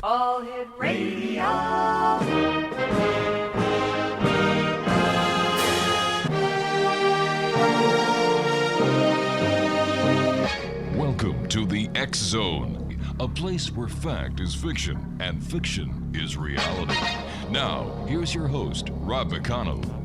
All Hit Radio. Welcome to the X Zone, a place where fact is fiction and fiction is reality. Now, here's your host, Rob McConnell.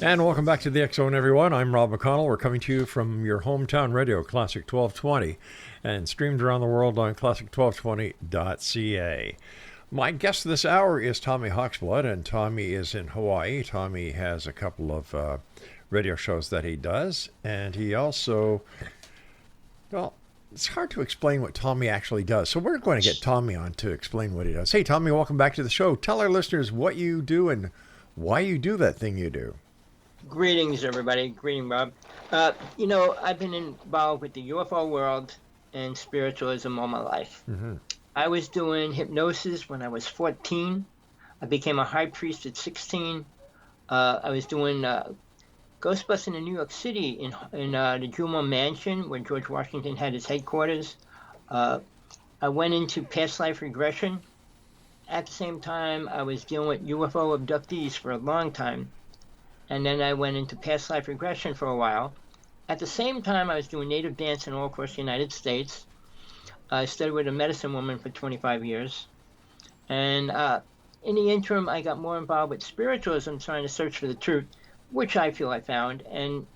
And welcome back to the X Zone, everyone. I'm Rob McConnell. We're coming to you from your hometown radio, Classic 1220, and streamed around the world on classic1220.ca. My guest this hour is Tommy HAWKSBLOOD, and Tommy is in Hawaii. Tommy has a couple of radio shows that he does, and he also, well, it's hard to explain what Tommy actually does. So we're going to get Tommy on to explain what he does. Hey, Tommy, welcome back to the show. Tell our listeners what you do and why you do that thing you do. Greetings, everybody. Greeting, Rob. I've been involved with the UFO world and spiritualism all my life. Mm-hmm. I was doing hypnosis when I was 14. I became a high priest at 16. I was doing ghostbusting in New York City in the Juma Mansion where George Washington had his headquarters. I went into past life regression. At the same time, I was dealing with UFO abductees for a long time. And then I went into past life regression for a while. At the same time, I was doing native dancing all across the United States. I studied with a medicine woman for 25 years. And in the interim, I got more involved with spiritualism, trying to search for the truth, which I feel I found, and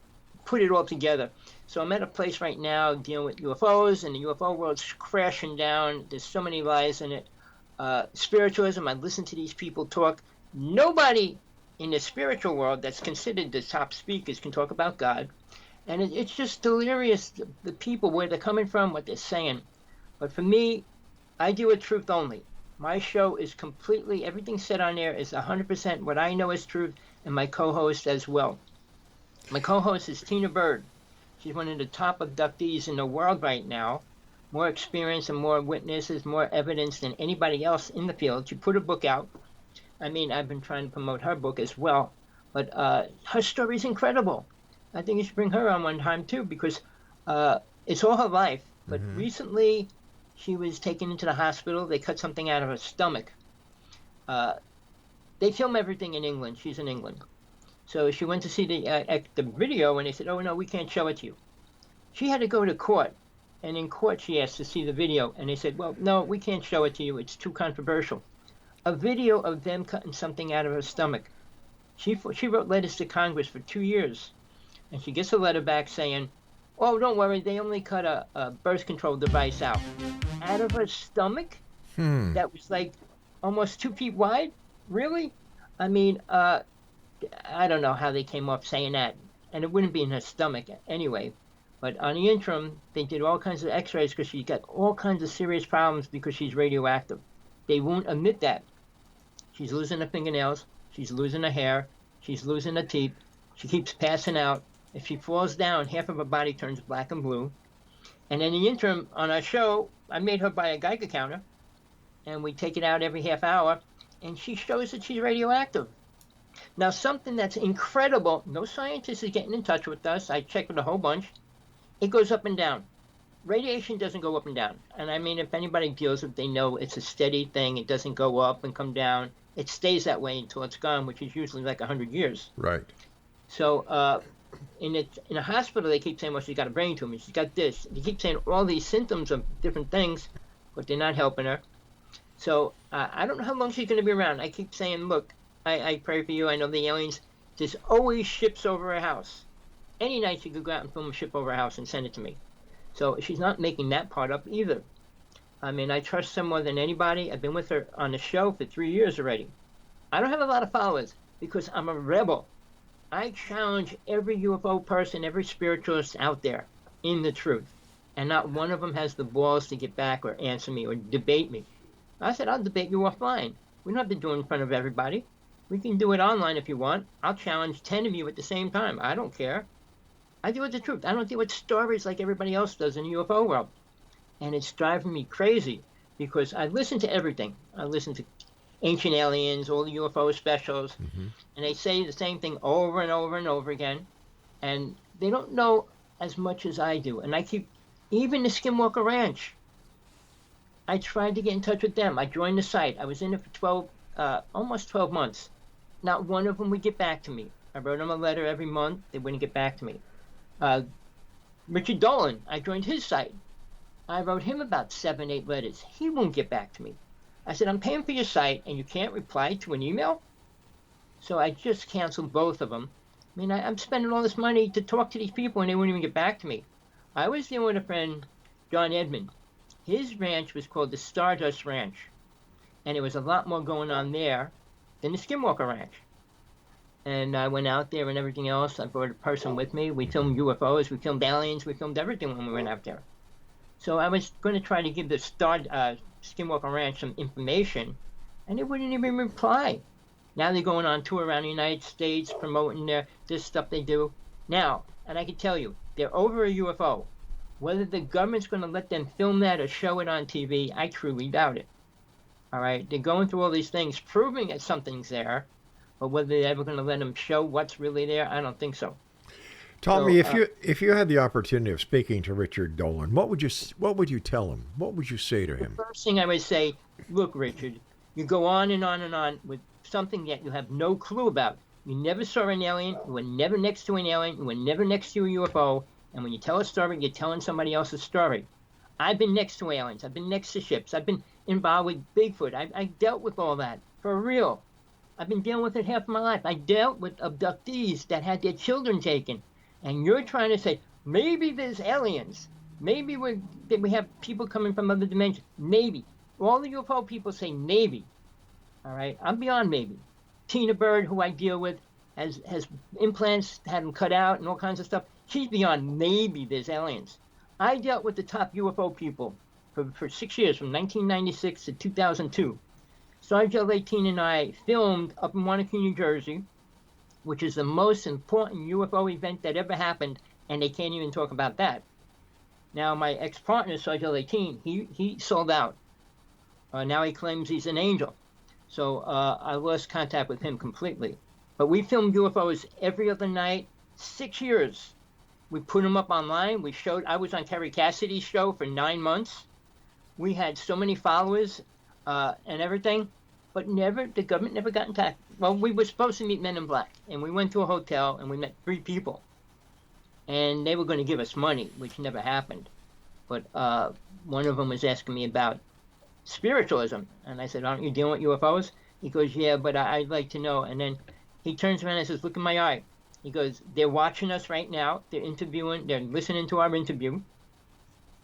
put it all together. So I'm at a place right now dealing with UFOs, and the UFO world's crashing down. There's so many lies in it. Spiritualism, I listen to these people talk. Nobody in the spiritual world that's considered the top speakers can talk about God. And it's just delirious, the people, where they're coming from, what they're saying. But for me, I deal with truth only. My show is completely, everything said on there is 100% what I know is truth, and my co-host as well. My co-host is Tina Bird. She's one of the top abductees in the world right now. More experience and more witnesses, more evidence than anybody else in the field. She put a book out. I mean, I've been trying to promote her book as well, but her story is incredible. I think you should bring her on one time too, because it's all her life. But recently, she was taken into the hospital. They cut something out of her stomach. They film everything in England. She's in England. So she went to see the video, and they said, oh, no, we can't show it to you. She had to go to court, and in court she asked to see the video, and they said, well, no, we can't show it to you. It's too controversial. A video of them cutting something out of her stomach. She wrote letters to Congress for 2 years, and she gets a letter back saying, oh, don't worry, they only cut a birth control device out of her stomach? That was like almost 2 feet wide? Really? I mean, I don't know how they came off saying that, and it wouldn't be in her stomach anyway. But on the interim, they did all kinds of x-rays because she's got all kinds of serious problems because she's radioactive. They won't admit that. She's losing her fingernails. She's losing her hair. She's losing her teeth. She keeps passing out. If she falls down, half of her body turns black and blue. And in the interim, on our show, I made her buy a Geiger counter, and we take it out every half hour, and she shows that she's radioactive. Now, something that's incredible, no scientist is getting in touch with us. I checked with a whole bunch. It goes up and down. Radiation doesn't go up and down. And I mean, if anybody deals with it, they know it's a steady thing. It doesn't go up and come down. It stays that way until it's gone, which is usually like 100 years. Right. So in a hospital, they keep saying, well, she's got a brain tumor. She's got this. They keep saying all these symptoms of different things, but they're not helping her. So I don't know how long she's going to be around. I keep saying, look, I pray for you. I know the aliens. There's always ships over her house. Any night she could go out and film a ship over her house and send it to me. So she's not making that part up either. I mean, I trust her more than anybody. I've been with her on the show for 3 years already. I don't have a lot of followers because I'm a rebel. I challenge every UFO person, every spiritualist out there in the truth. and not one of them has the balls to get back or answer me or debate me. I said, I'll debate you offline. We don't have to do it in front of everybody. We can do it online if you want. I'll challenge 10 of you at the same time. I don't care. I deal with the truth. I don't deal with stories like everybody else does in the UFO world. And it's driving me crazy because I listen to everything. I listen to Ancient Aliens, all the UFO specials, and they say the same thing over and over and over again. And they don't know as much as I do. And I keep, even the Skinwalker Ranch, I tried to get in touch with them. I joined the site. I was in it for almost 12 months. Not one of them would get back to me. I wrote them a letter every month. They wouldn't get back to me. Richard Dolan, I joined his site. I wrote him about 7, 8 letters. He won't get back to me. I said, I'm paying for your site, and you can't reply to an email? So I just canceled both of them. I mean, I'm spending all this money to talk to these people, and they wouldn't even get back to me. I was dealing with a friend, John Edmond. His ranch was called the Stardust Ranch, and there was a lot more going on there than the Skinwalker Ranch. And I went out there and everything else. I brought a person with me. We filmed UFOs, we filmed aliens, we filmed everything when we went out there. So I was going to try to give the Skinwalker Ranch some information, and they wouldn't even reply. Now they're going on tour around the United States, promoting this stuff they do. Now, and I can tell you, they're over a UFO. Whether the government's going to let them film that or show it on TV, I truly doubt it. All right, they're going through all these things, proving that something's there, but whether they're ever going to let them show what's really there, I don't think so. Tommy, if you had the opportunity of speaking to Richard Dolan, what would you tell him? What would you say to him? The first thing I would say, look, Richard, you go on and on and on with something that you have no clue about. You never saw an alien. You were never next to an alien. You were never next to a UFO. And when you tell a story, you're telling somebody else's story. I've been next to aliens. I've been next to ships. I've been involved with Bigfoot. I dealt with all that, for real. I've been dealing with it half of my life. I dealt with abductees that had their children taken. And you're trying to say, maybe there's aliens. Maybe we have people coming from other dimensions. Maybe. All the UFO people say maybe. All right? I'm beyond maybe. Tina Bird, who I deal with, has implants, had them cut out and all kinds of stuff. She's beyond maybe there's aliens. I dealt with the top UFO people for 6 years, from 1996 to 2002. Sergeant 18 and I filmed up in Wanakee, New Jersey, which is the most important UFO event that ever happened, and they can't even talk about that. Now, my ex-partner, Sergeant 18, he sold out. Now he claims he's an angel. So I lost contact with him completely. But we filmed UFOs every other night, 6 years. We put them up online. I was on Terry Cassidy's show for 9 months. We had so many followers and everything, but the government never got in touch. Well, we were supposed to meet Men in Black, and we went to a hotel, and we met 3 people. And they were going to give us money, which never happened. But one of them was asking me about spiritualism, and I said, aren't you dealing with UFOs? He goes, yeah, but I'd like to know. And then he turns around and says, look in my eye. He goes, they're watching us right now. They're listening to our interview.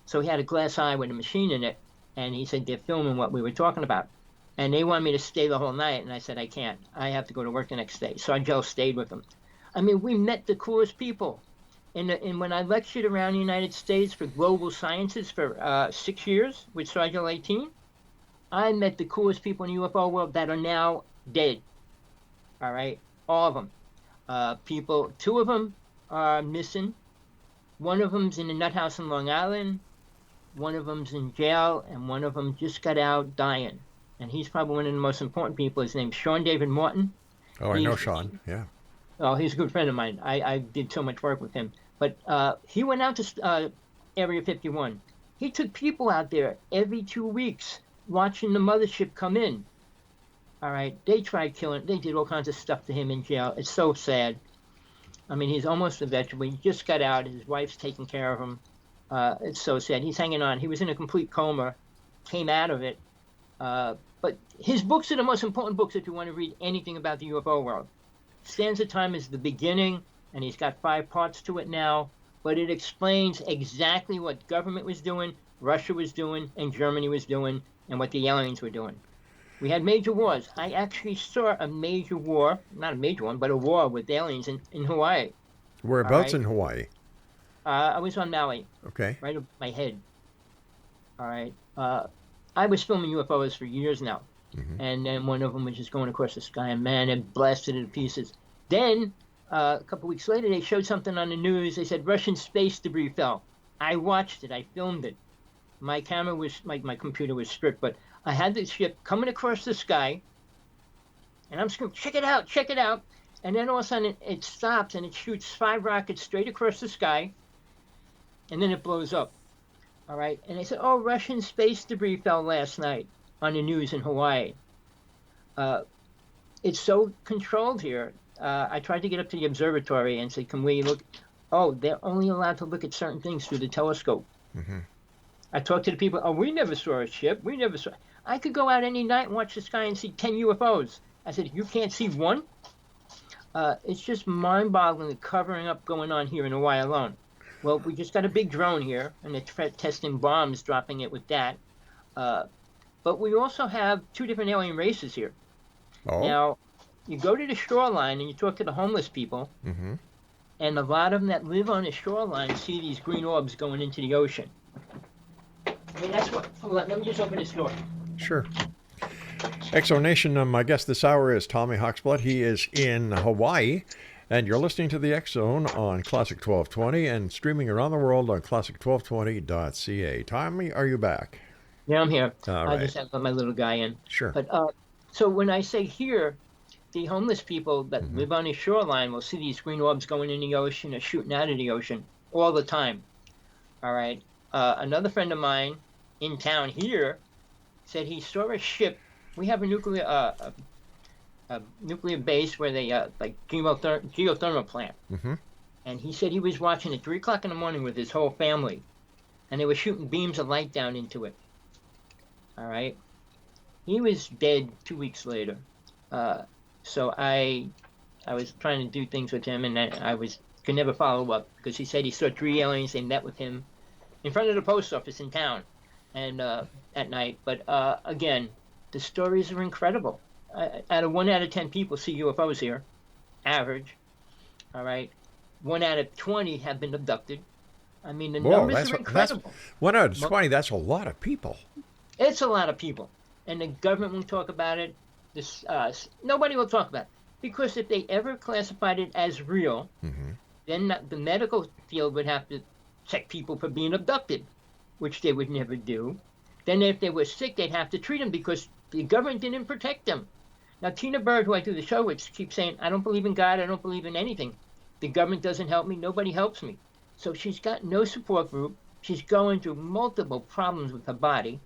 So he had a glass eye with a machine in it, and he said, they're filming what we were talking about. And they wanted me to stay the whole night, and I said, I can't. I have to go to work the next day. So I just stayed with them. I mean, we met the coolest people. And when I lectured around the United States for global sciences for 6 years with Sergeant 18, I met the coolest people in the UFO world that are now dead. All right? All of them. 2 of them are missing. One of them's in a nut house in Long Island. One of them's in jail, and one of them just got out dying. And he's probably one of the most important people. His name's Sean David Morton. Oh, I know Sean, yeah. Oh, he's a good friend of mine. I did so much work with him. But he went out to Area 51. He took people out there every 2 weeks watching the mothership come in. All right, they tried killing, they did all kinds of stuff to him in jail. It's so sad. I mean, he's almost a veteran. He just got out. His wife's taking care of him. It's so sad. He's hanging on. He was in a complete coma, came out of it. But his books are the most important books if you want to read anything about the UFO world. Stands of Time is the beginning, and he's got 5 parts to it now. But it explains exactly what government was doing, Russia was doing, and Germany was doing, and what the aliens were doing. We had major wars. I actually saw a major war, not a major one, but a war with aliens in Hawaii. Whereabouts in Hawaii? I was on Maui, Okay. right above my head. All right. I was filming UFOs for years now. And then one of them was just going across the sky, and man, it blasted it to pieces. Then, a couple weeks later, they showed something on the news. They said Russian space debris fell. I watched it. I filmed it. My camera was, my computer was stripped, but I had the ship coming across the sky, and I'm screaming, check it out, check it out. And then all of a sudden, it stops, and it shoots 5 rockets straight across the sky, and then it blows up. All right. And they said, oh, Russian space debris fell last night on the news in Hawaii. It's so controlled here. I tried to get up to the observatory and say, can we look? Oh, they're only allowed to look at certain things through the telescope. I talked to the people. Oh, we never saw a ship. We never saw. I could go out any night and watch the sky and see 10 UFOs. I said, you can't see one? It's just mind-boggling the covering up going on here in Hawaii alone. Well, we just got a big drone here, and they're testing bombs, dropping it with that. But we also have 2 different alien races here. Oh. Now, you go to the shoreline and you talk to the homeless people, and a lot of them that live on the shoreline see these green orbs going into the ocean. I mean, that's what. Hold on, let me just open this door. Sure. Exonation, my guest this hour is Tommy HAWKSBLOOD. He is in Hawaii, and you're listening to the X Zone on Classic 1220 and streaming around the world on classic1220.ca. Tommy, are you back? Yeah, I'm here. All I right. just have my little guy in. Sure. But so when I say here, the homeless people that live on the shoreline will see these green orbs going in the ocean or shooting out of the ocean all the time. All right. Another friend of mine in town here said he saw a ship. We have a nuclear base where they like geothermal plant. And he said he was watching at 3 o'clock in the morning with his whole family, and they were shooting beams of light down into it. All right. He was dead 2 weeks later. So I was trying to do things with him, and I could never follow up because he said he saw 3 aliens. They met with him in front of the post office in town, and at night. But again, the stories are incredible. Out of 1 out of 10 people see UFOs here, average. All right. 1 out of 20 have been abducted. I mean, the numbers are incredible. 1 out of 20, that's a lot of people. It's a lot of people. And the government won't talk about it. Nobody will talk about it. Because if they ever classified it as real, then the medical field would have to check people for being abducted, which they would never do. Then if they were sick, they'd have to treat them because the government didn't protect them. Now, Tina Bird, who I do the show with, keeps saying, I don't believe in God, I don't believe in anything. The government doesn't help me, nobody helps me. So she's got no support group. She's going through multiple problems with her body.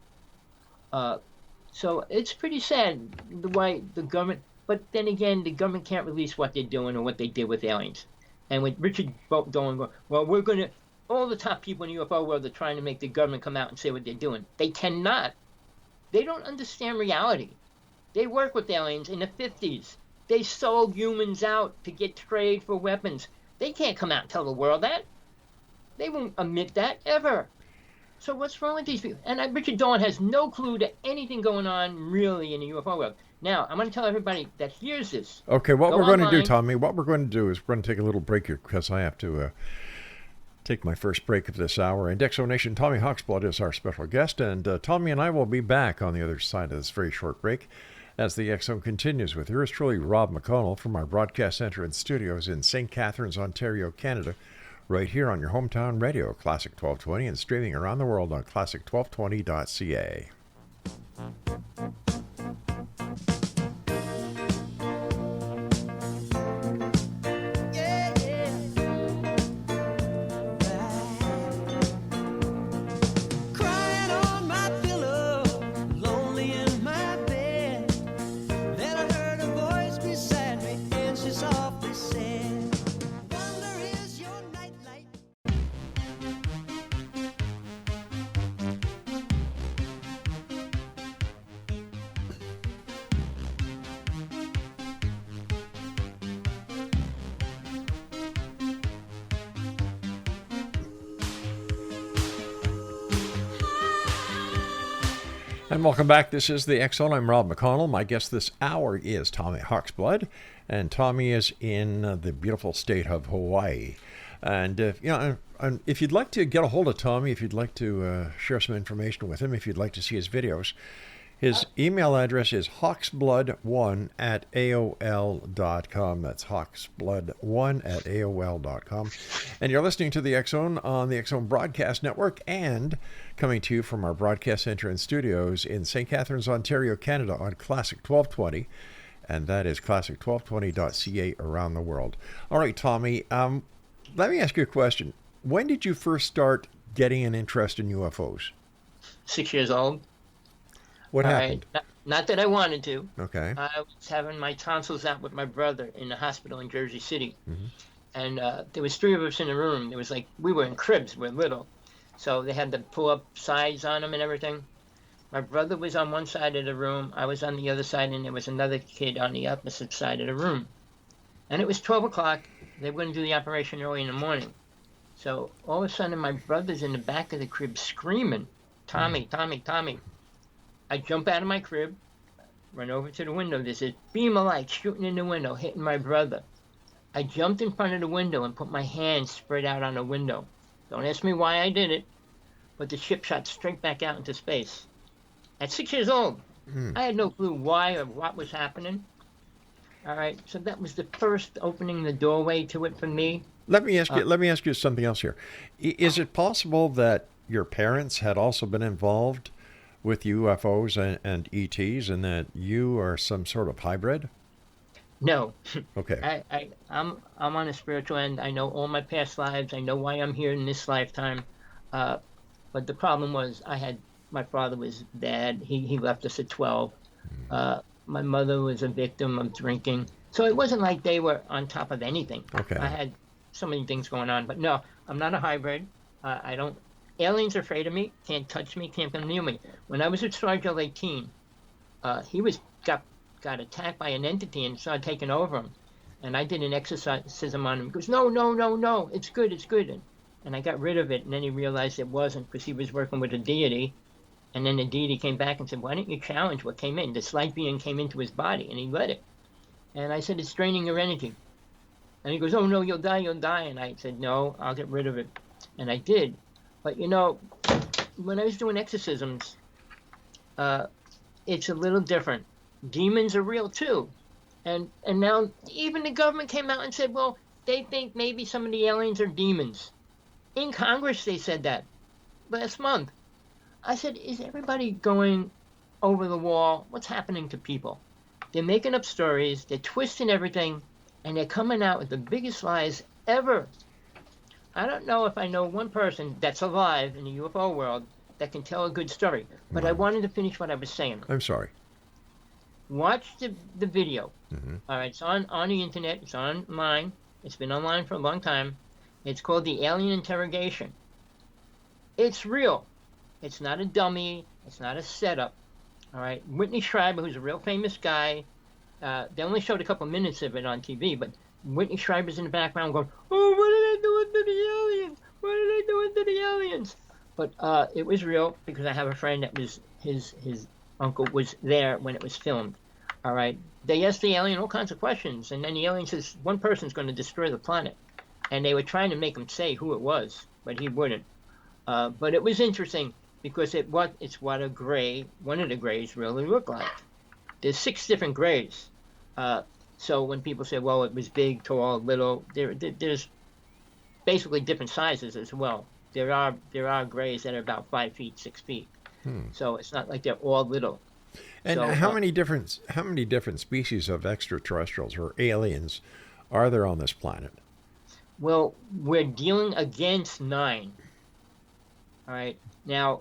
So it's pretty sad the way the government, but then again, the government can't release what they're doing or what they did with aliens. And with Richard going, well, we're going to, all the top people in the UFO world are trying to make the government come out and say what they're doing. They cannot. They don't understand reality. They work with aliens in the 50s. They sold humans out to get trade for weapons. They can't come out and tell the world that. They won't admit that ever. So what's wrong with these people? And Richard Dolan has no clue to anything going on really in the UFO world. Now, I'm going to tell everybody that hears this. Okay, what we're going to do, Tommy, what we're going to do is we're going to take a little break here because I have to take my first break of this hour. And Exonation, Tommy HAWKSBLOOD is our special guest. And Tommy and I will be back on the other side of this very short break as the X Zone continues with yours truly, Rob McConnell, from our broadcast center and studios in St. Catharines, Ontario, Canada, right here on your hometown radio, Classic 1220, and streaming around the world on classic1220.ca. And welcome back. This is the X Zone. I'm Rob McConnell. My guest this hour is Tommy HAWKSBLOOD, and Tommy is in the beautiful state of Hawaii. And and if you'd like to get a hold of Tommy, if you'd like to share some information with him, if you'd like to see his videos, his email address is hawksblood1@aol.com. That's hawksblood1@aol.com. And you're listening to the X-Zone on the X-Zone Broadcast Network and coming to you from our broadcast center and studios in St. Catharines, Ontario, Canada on Classic 1220. And that is classic1220.ca around the world. All right, Tommy, let me ask you a question. When did you first start getting an interest in UFOs? 6 years old. What happened? Not that I wanted to. Okay. I was having my tonsils out with my brother in the hospital in Jersey City. Mm-hmm. And there was 3 of us in the room. There was like, we were in cribs, we were little. So they had the pull-up sides on them and everything. My brother was on one side of the room. I was on the other side, and there was another kid on the opposite side of the room. And it was 12 o'clock. They were going to do the operation early in the morning. So all of a sudden, my brother's in the back of the crib screaming, "Tommy, Tommy, Tommy." I jump out of my crib, run over to the window. There's a beam of light shooting in the window, hitting my brother. I jumped in front of the window and put my hands spread out on the window. Don't ask me why I did it, but the ship shot straight back out into space. At 6 years old, I had no clue why or what was happening. All right, so that was the first opening the doorway to it for me. Let me ask you something else here. Is it possible that your parents had also been involved with UFOs and ETs, and that you are some sort of hybrid? No. Okay. I'm on a spiritual end. I know all my past lives. I know why I'm here in this lifetime. But the problem was my father was bad. He left us at 12. My mother was a victim of drinking. So it wasn't like they were on top of anything. Okay. I had so many things going on. But no, I'm not a hybrid. Aliens are afraid of me, can't touch me, can't come near me. When I was at Sergeant 18, he got attacked by an entity and started taking over him. And I did an exorcism on him. He goes, no, it's good. And I got rid of it, and then he realized it wasn't because he was working with a deity. And then the deity came back and said, why don't you challenge what came in? This light being came into his body, and he let it. And I said, it's draining your energy. And he goes, oh, no, you'll die. And I said, no, I'll get rid of it. And I did. But, when I was doing exorcisms, it's a little different. Demons are real, too. And now even the government came out and said, well, they think maybe some of the aliens are demons. In Congress, they said that last month. I said, is everybody going over the wall? What's happening to people? They're making up stories, they're twisting everything, and they're coming out with the biggest lies ever. I don't know if I know one person that's alive in the UFO world that can tell a good story, but I wanted to finish what I was saying. I'm sorry. Watch the video. Mm-hmm. All right, it's on the internet, it's online, it's been online for a long time. It's called the Alien Interrogation. It's real. It's not a dummy. It's not a setup. All right. Whitney Schreiber, who's a real famous guy, they only showed a couple minutes of it on TV, but Whitney Schreiber's in the background going, oh, what are they doing to the aliens? What are they doing to the aliens? But it was real because I have a friend that was his uncle was there when it was filmed. All right. They asked the alien all kinds of questions, and then the alien says one person's going to destroy the planet. And they were trying to make him say who it was, but he wouldn't. But it was interesting because it's what one of the grays really looked like. There's 6 different grays. So when people say, well, it was big, tall, little, there's basically different sizes as well. There are grays that are about 5 feet, 6 feet. So it's not like they're all little. And so, how many different species of extraterrestrials or aliens are there on this planet? Well, we're dealing against 9. All right. Now,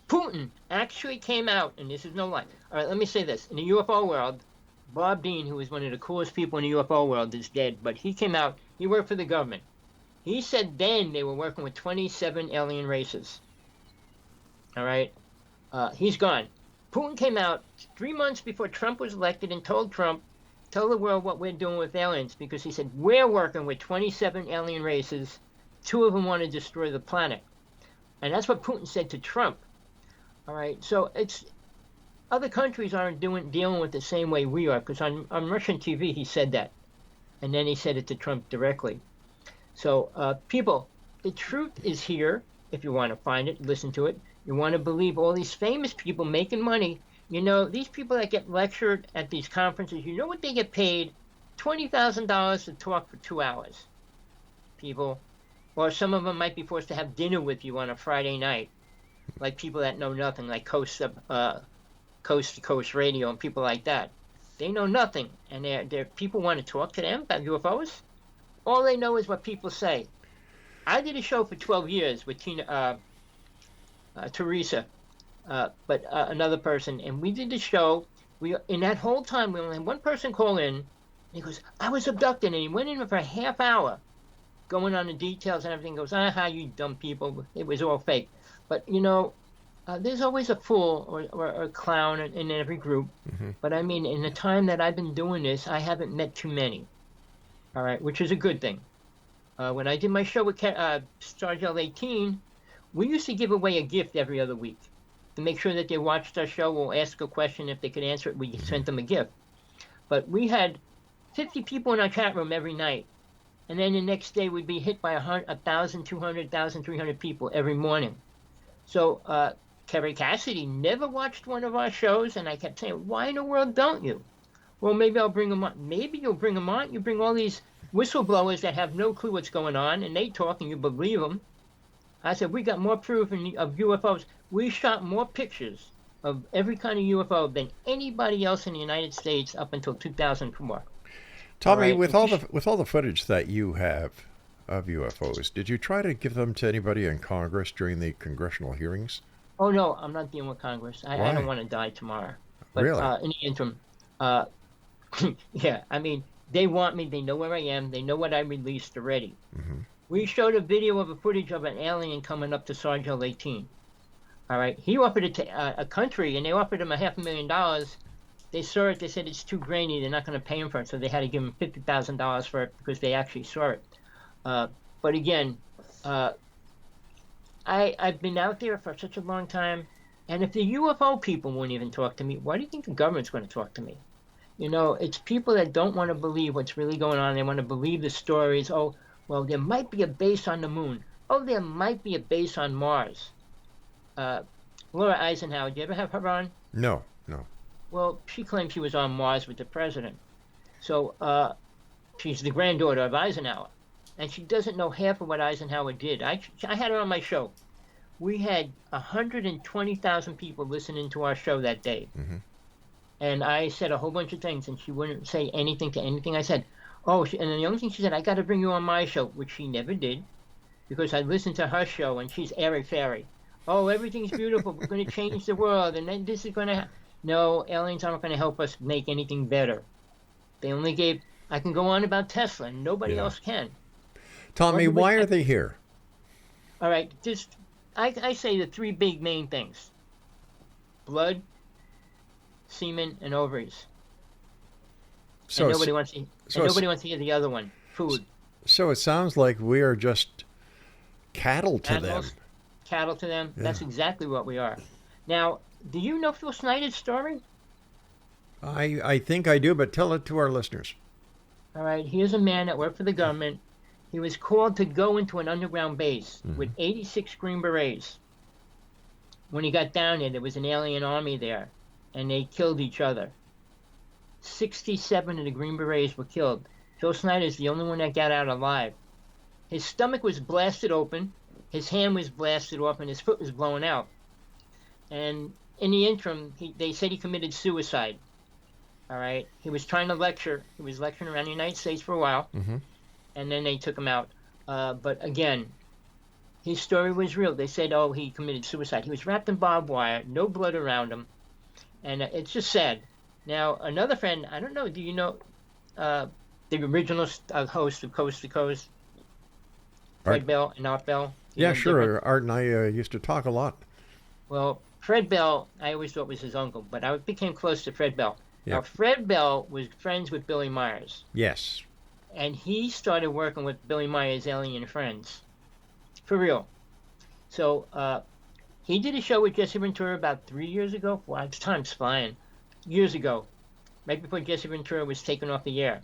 Putin actually came out, and this is no lie. All right, let me say this. In the UFO world, Bob Dean, who was one of the coolest people in the UFO world, is dead. But he came out. He worked for the government. He said then they were working with 27 alien races. All right. He's gone. Putin came out 3 months before Trump was elected and told Trump, tell the world what we're doing with aliens, because he said, we're working with 27 alien races. 2 of them want to destroy the planet. And that's what Putin said to Trump. All right, so other countries aren't dealing with the same way we are, because on Russian TV he said that. And then he said it to Trump directly. So people, the truth is here. If you want to find it, listen to it. You want to believe all these famous people making money. You know, these people that get lectured at these conferences, you know what they get paid? $20,000 to talk for 2 hours. People. Or some of them might be forced to have dinner with you on a Friday night. Like people that know nothing, like Coast to Coast Radio and people like that. They know nothing. And they're people want to talk to them about UFOs. All they know is what people say. I did a show for 12 years with Teresa, but another person, and we did the show. In that whole time, we only had one person call in, and he goes, I was abducted, and he went in for a half hour, going on the details and everything. He goes, you dumb people, it was all fake. But, you know, there's always a fool or a clown in every group. Mm-hmm. But I mean, in the time that I've been doing this, I haven't met too many, all right, which is a good thing. When I did my show with Stargell 18, we used to give away a gift every other week. To make sure that they watched our show, we'll ask a question. If they could answer it, we sent them a gift. But we had 50 people in our chat room every night. And then the next day we'd be hit by 1,000, 200, 1,300 people every morning. So Kerry Cassidy never watched one of our shows, and I kept saying, why in the world don't you? Well, maybe I'll bring them on. Maybe you'll bring them on. You bring all these whistleblowers that have no clue what's going on, and they talk and you believe them. I said, we got more proof of UFOs. We shot more pictures of every kind of UFO than anybody else in the United States up until 2004. Tommy, right? with all the footage that you have of UFOs, did you try to give them to anybody in Congress during the congressional hearings? Oh, no, I'm not dealing with Congress. I don't want to die tomorrow. But, really? In the interim, yeah, I mean, they want me. They know where I am. They know what I released already. Mm-hmm. We showed a video of a footage of an alien coming up to Stargell 18. All right. He offered it to a country, and they offered him $500,000. They saw it. They said it's too grainy. They're not going to pay him for it, so they had to give him $50,000 for it because they actually saw it. But again, I've been out there for such a long time, and if the UFO people won't even talk to me, why do you think the government's going to talk to me? You know, it's people that don't want to believe what's really going on. They want to believe the stories. Oh, well, there might be a base on the moon. Oh, there might be a base on Mars. Laura Eisenhower, did you ever have her on? No. Well, she claimed she was on Mars with the president. So she's the granddaughter of Eisenhower. And she doesn't know half of what Eisenhower did. I had her on my show. We had 120,000 people listening to our show that day. Mm-hmm. And I said a whole bunch of things, and she wouldn't say anything to anything I said. And then the only thing she said, I got to bring you on my show, which she never did, because I listened to her show, and she's airy-fairy. Oh, everything's beautiful. We're going to change the world, and then this is going to No, aliens aren't going to help us make anything better. They only gave... I can go on about Tesla, and nobody else can. Tommy, why are they here? All right, I say the three big main things. Blood, semen, and ovaries. And nobody wants to hear the other one, food. So it sounds like we are just cattle to them. Cattle to them. Yeah. That's exactly what we are. Now, do you know Phil Snyder's story? I think I do, but tell it to our listeners. All right, here's a man that worked for the government. He was called to go into an underground base with 86 Green Berets. When he got down there was an alien army there, and they killed each other. 67 of the Green Berets were killed. Phil Snyder's the only one that got out alive. His stomach was blasted open, his hand was blasted off, and his foot was blown out. And in the interim, they said he committed suicide. All right? He was trying to lecture. He was lecturing around the United States for a while, and then they took him out. But again, his story was real. They said, oh, he committed suicide. He was wrapped in barbed wire, no blood around him, and it's just sad. Now, another friend, I don't know, do you know the original host of Coast to Coast? Fred Bell and Art Bell? Yeah, sure. Art and I used to talk a lot. Well, Fred Bell, I always thought was his uncle, but I became close to Fred Bell. Yep. Now, Fred Bell was friends with Billy Myers. Yes. And he started working with Billy Myers' alien friends. For real. So, he did a show with Jesse Ventura about 3 years ago. Wow, time's flying. Years ago, right before Jesse Ventura was taken off the air.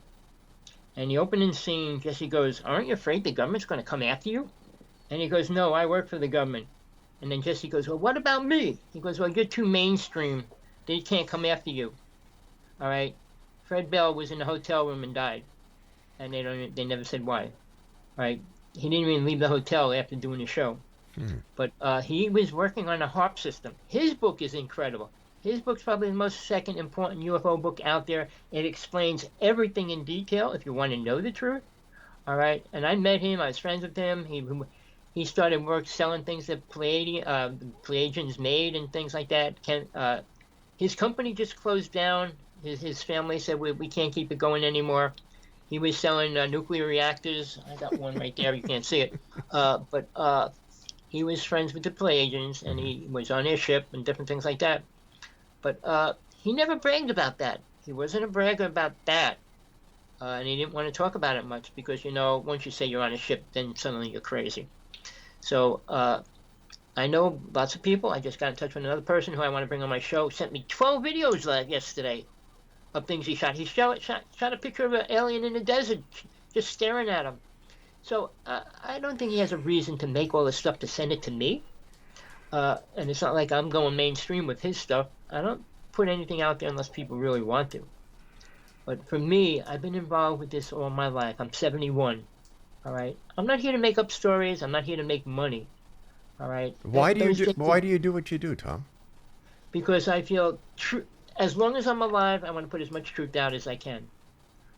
And the opening scene, Jesse goes, aren't you afraid the government's going to come after you? And he goes, no, I work for the government. And then Jesse goes, well, what about me? He goes, well, you're too mainstream. They can't come after you. All right. Fred Bell was in the hotel room and died. And they never said why. All right. He didn't even leave the hotel after doing the show. But he was working on a HARP system. His book is incredible. His book's probably the most second important UFO book out there. It explains everything in detail if you want to know the truth. All right. And I met him. I was friends with him. He started selling things that Pleiadians made and things like that. His company just closed down. His family said, we can't keep it going anymore. He was selling nuclear reactors. I got one right there. You can't see it. But he was friends with the Pleiadians, and he was on their ship and different things like that. But he never bragged about that. He wasn't a bragger about that. And he didn't want to talk about it much because, once you say you're on a ship, then suddenly you're crazy. So I know lots of people. I just got in touch with another person who I want to bring on my show. Sent me 12 videos yesterday of things he shot. He shot a picture of an alien in the desert just staring at him. So I don't think he has a reason to make all this stuff to send it to me. And it's not like I'm going mainstream with his stuff. I don't put anything out there unless people really want to. But for me, I've been involved with this all my life. I'm 71. All right. I'm not here to make up stories. I'm not here to make money. All right. Why do you do what you do, Tom? Because I feel as long as I'm alive, I want to put as much truth out as I can.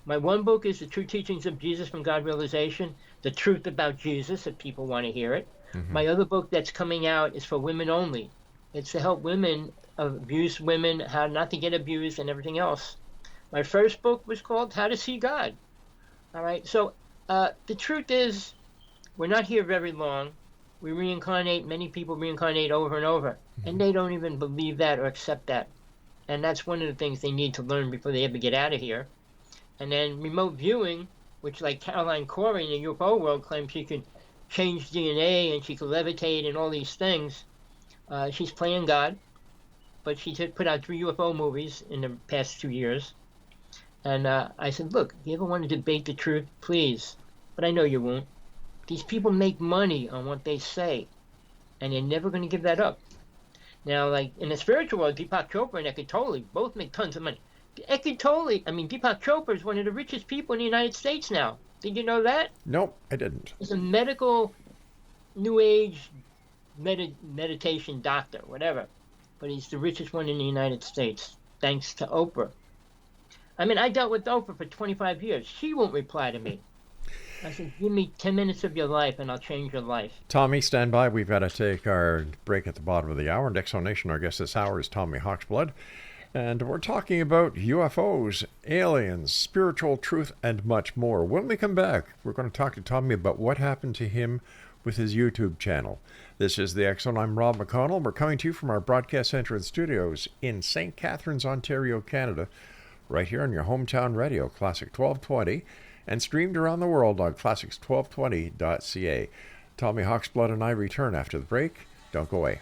My one book is The True Teachings of Jesus from God Realization, the truth about Jesus, if people want to hear it. My other book that's coming out is for women only. It's to help women, abused women, how not to get abused and everything else. My first book was called How to See God. All right. So the truth is, we're not here very long. We reincarnate. Many people reincarnate over and over. And they don't even believe that or accept that. And that's one of the things they need to learn before they ever get out of here. And then remote viewing, which like Caroline Corey in the UFO world claims she can change DNA and she can levitate and all these things. She's playing God. But she put out 3 UFO movies in the past 2 years. And I said, look, if you ever want to debate the truth, please. But I know you won't. These people make money on what they say. And they're never going to give that up. Now, like in the spiritual world, Deepak Chopra and Eckhart Tolle both make tons of money. Deepak Chopra is one of the richest people in the United States now. Did you know that? Nope, I didn't. He's a medical, new age meditation doctor, whatever. But he's the richest one in the United States, thanks to Oprah. I mean, I dealt with Oprah for 25 years. She won't reply to me. I said, give me 10 minutes of your life and I'll change your life. Tommy, stand by. We've got to take our break at the bottom of the hour. Next on Nation, our guest this hour is Tommy HAWKSBLOOD. And we're talking about UFOs, aliens, spiritual truth, and much more. When we come back, we're going to talk to Tommy about what happened to him with his YouTube channel. This is the X Zone. I'm Rob McConnell. We're coming to you from our broadcast center and studios in St. Catharines, Ontario, Canada, right here on your hometown radio, Classic 1220, and streamed around the world on classics1220.ca. Tommy HAWKSBLOOD and I return after the break. Don't go away.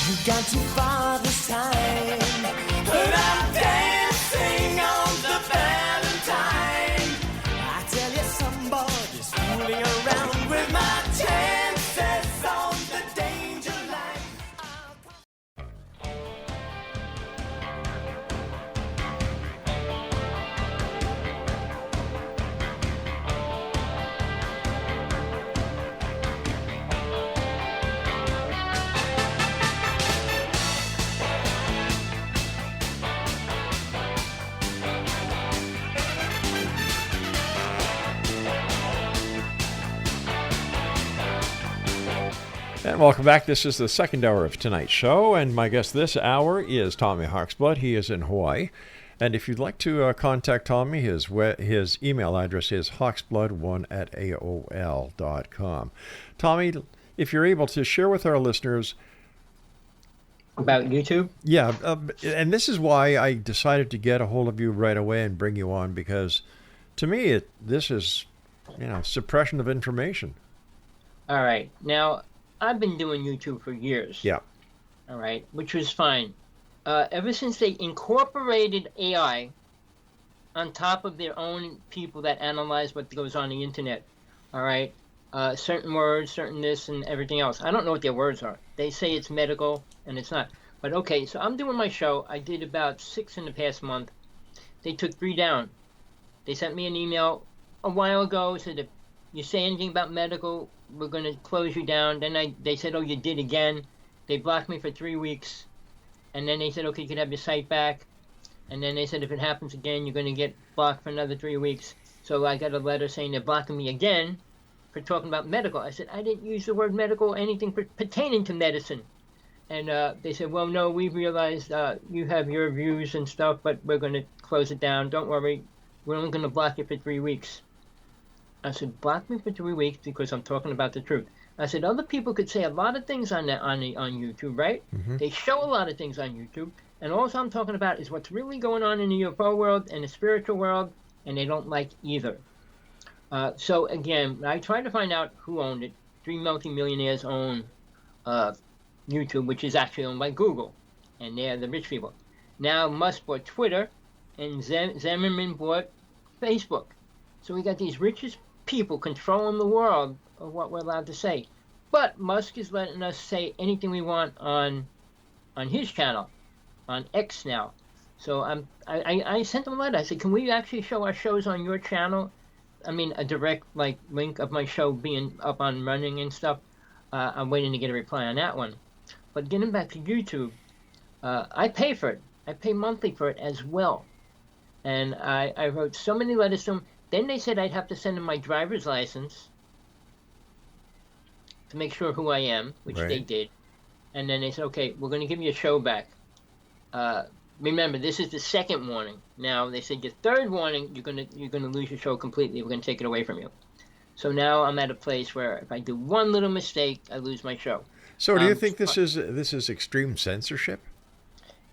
You got too far this time, but I'm dancing on the Valentine. I tell you, somebody's fooling around with my chances on the danger line. And welcome back. This is the second hour of tonight's show, and my guest this hour is Tommy HAWKSBLOOD. He is in Hawaii. And if you'd like to contact Tommy, his email address is hawksblood1@aol.com. Tommy, if you're able to share with our listeners About YouTube? Yeah, and this is why I decided to get a hold of you right away and bring you on, because to me, this is, suppression of information. All right. Now, I've been doing YouTube for years. Yeah. All right, which was fine. ever since they incorporated AI on top of their own people that analyze what goes on the internet, all right, certain words, certain this and everything else. I don't know what their words are. They say it's medical, and it's not. But okay, so I'm doing my show. I did about 6 in the past month. They took 3 down. They sent me an email a while ago, said if you say anything about medical, we're going to close you down. Then they said, oh, you did again. They blocked me for 3 weeks. And then they said, okay, you can have your site back. And then they said, if it happens again, you're going to get blocked for another 3 weeks. So I got a letter saying they're blocking me again for talking about medical. I said, I didn't use the word medical or anything pertaining to medicine. And they said, well, no, we realized you have your views and stuff, but we're going to close it down. Don't worry. We're only going to block you for 3 weeks. I said, block me for 3 weeks because I'm talking about the truth. I said, other people could say a lot of things on YouTube, right? Mm-hmm. They show a lot of things on YouTube. And all I'm talking about is what's really going on in the UFO world and the spiritual world, and they don't like either. So again, I tried to find out who owned it. 3 multimillionaires own YouTube, which is actually owned by Google, and they're the rich people. Now Musk bought Twitter, and Zimmerman bought Facebook. So we got these richest people controlling the world of what we're allowed to say. But Musk is letting us say anything we want on his channel, on X now. So I sent him a letter. I said, can we actually show our shows on your channel? I mean, a direct link of my show being up and running and stuff. I'm waiting to get a reply on that one. But getting back to YouTube, I pay for it. I pay monthly for it as well. And I wrote so many letters to them. Then they said I'd have to send them my driver's license to make sure who I am, which They did. And then they said, okay, we're going to give you a show back. Remember, this is the second warning. Now they said your third warning, you're gonna lose your show completely. We're going to take it away from you. So now I'm at a place where if I do one little mistake, I lose my show. So do you think this is extreme censorship?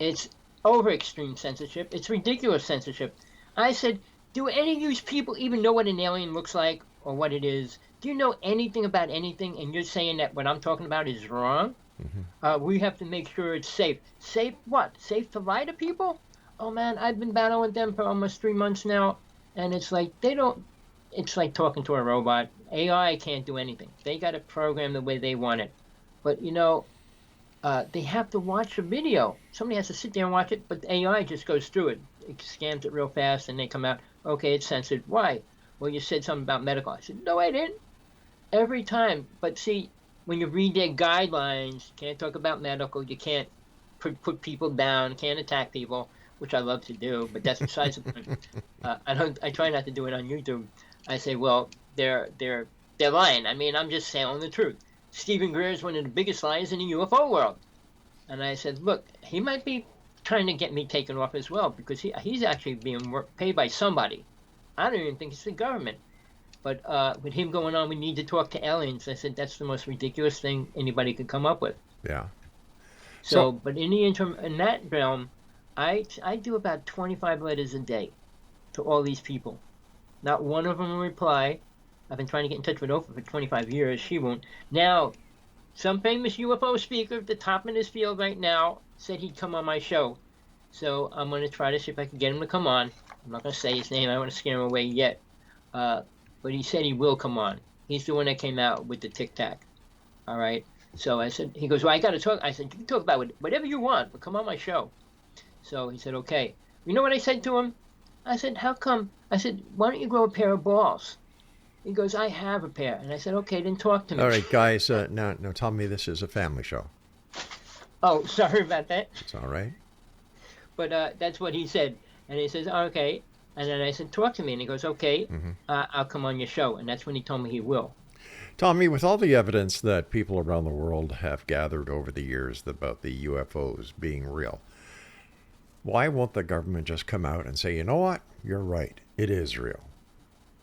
It's over extreme censorship. It's ridiculous censorship. I said, do any of you people even know what an alien looks like or what it is? Do you know anything about anything? And you're saying that what I'm talking about is wrong? Mm-hmm. We have to make sure it's safe. Safe what? Safe to lie to people? Oh man, I've been battling with them for almost 3 months now, and it's like it's like talking to a robot. AI can't do anything. They got it programmed the way they want it. But they have to watch a video. Somebody has to sit there and watch it, but the AI just goes through it. It scans it real fast, and they come out, okay, it's censored. Why? Well, you said something about medical. I said, no, I didn't. Every time. But see, when you read their guidelines, you can't talk about medical, you can't put people down, can't attack people, which I love to do, but that's besides the point. I try not to do it on YouTube. I say, well, they're lying. I mean, I'm just saying the truth. Stephen Greer is one of the biggest liars in the UFO world. And I said, look, he might be trying to get me taken off as well, because he's actually being paid by somebody. I don't even think it's the government. But with him going on, we need to talk to aliens. I said, that's the most ridiculous thing anybody could come up with. Yeah. So but in that realm, I do about 25 letters a day to all these people. Not one of them will reply. I've been trying to get in touch with Oprah for 25 years. She won't. Now, some famous UFO speaker at the top of his field right now said he'd come on my show. So I'm going to try to see if I can get him to come on. I'm not going to say his name. I don't want to scare him away yet. But he said he will come on. He's the one that came out with the Tic Tac. All right? So I said, he goes, well, I got to talk. I said, you can talk about whatever you want, but come on my show. So he said, okay. You know what I said to him? I said, how come? I said, why don't you grow a pair of balls? He goes, I have a pair. And I said, okay, then talk to me. All right, guys, now tell me this is a family show. Oh, sorry about that. It's all right. But that's what he said. And he says, okay. And then I said, talk to me. And he goes, okay, I'll come on your show. And that's when he told me he will. Tommy, with all the evidence that people around the world have gathered over the years about the UFOs being real, why won't the government just come out and say, you know what, you're right, it is real?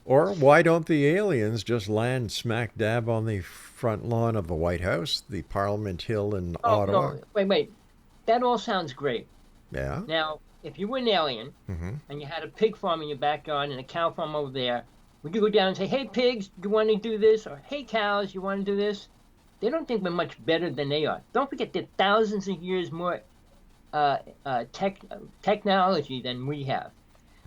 Or why don't the aliens just land smack dab on the front lawn of the White House, the Parliament Hill in Ottawa? No, wait. That all sounds great. Yeah. Now, if you were an alien and you had a pig farm in your backyard and a cow farm over there, would you go down and say, hey, pigs, you want to do this? Or, hey, cows, you want to do this? They don't think we're much better than they are. Don't forget, they're thousands of years more technology than we have.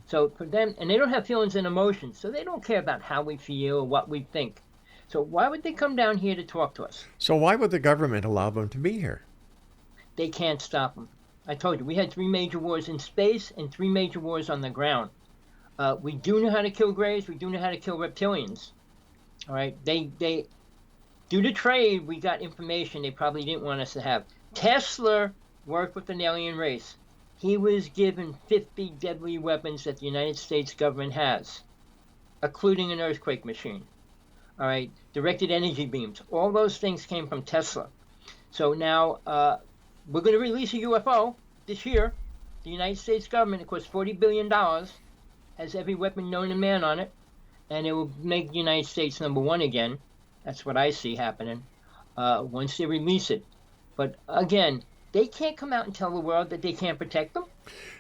So for them, and they don't have feelings and emotions, so they don't care about how we feel or what we think. So why would they come down here to talk to us? So why would the government allow them to be here? They can't stop them. I told you, we had 3 major wars in space and 3 major wars on the ground. We do know how to kill Greys. We do know how to kill reptilians. All right, they due to trade, we got information they probably didn't want us to have. Tesla worked with an alien race. He was given 50 deadly weapons that the United States government has, including an earthquake machine. All right, directed energy beams. All those things came from Tesla. So now we're going to release a UFO this year. The United States government, it costs $40 billion, has every weapon known to man on it, and it will make the United States #1 again. That's what I see happening once they release it. But again, they can't come out and tell the world that they can't protect them.